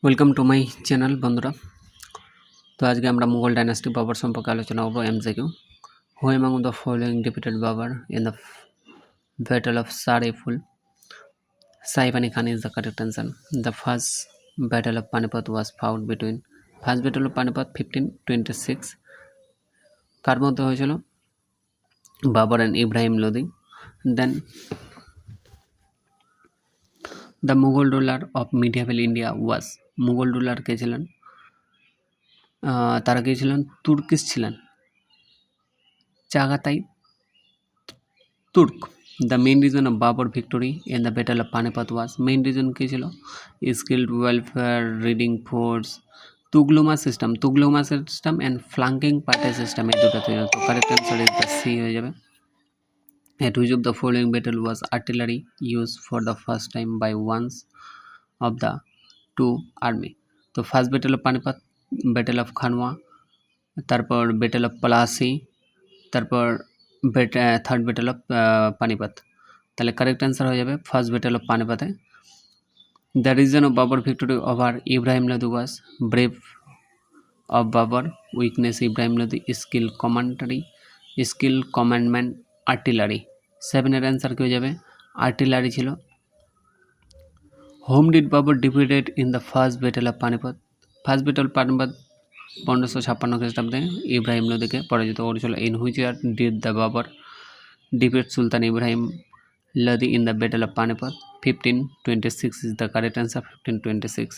Welcome to my channel বন্ধুরা। তো আজকে আমরা মুঘল ডাইনাস্টি বাবর সম্পর্কে আলোচনা করব। MCQ, who among the following defeated Babur in the battle of Sar-e-Pul? Saif Ali Khan is the correct answer. The first battle of Panipat was fought between, first battle of Panipat 1526 কার মধ্যে হয়েছিল? Babur and Ibrahim Lodi. Then the Mughal ruler of medieval India was, Mughal ruler কে ছিলেন? তারা কে ছিলেন? Turkish ছিলেন, Chagatai Turk. The main reason of Babur victory in the battle of Panipat was, main reason কী ছিল? Skilled welfare, reading force, tulughma system and flanking party system, এই দুটো ছিল। তো correct answer is the C হয়ে যাবে। At which of the following battle was artillery used for the first time by one of the two army? তো first battle of Panipat, battle of Khanwa, তারপর battle of Palashi, তারপর third battle of Panipat. তাহলে correct answer হয়ে যাবে first battle of পানিপথে। The reason of Babur victory over Ibrahim Lodi was, brave of Babur, weakness Ibrahim Lodi, skill commandment, artillery. সেভেনের answer কী হয়ে যাবে? আর্টিলারি ছিল। Whom did Babur defeated in the first battle of Panipat? First battle Panipat 1556 খ্রিস্টাব্দে ইব্রাহিম লোদিকে পরাজিত করেছিল। In which year did the Babur defeat sultan Ibrahim Lodi in the battle of Panipat? 1526 is the correct answer, 1526।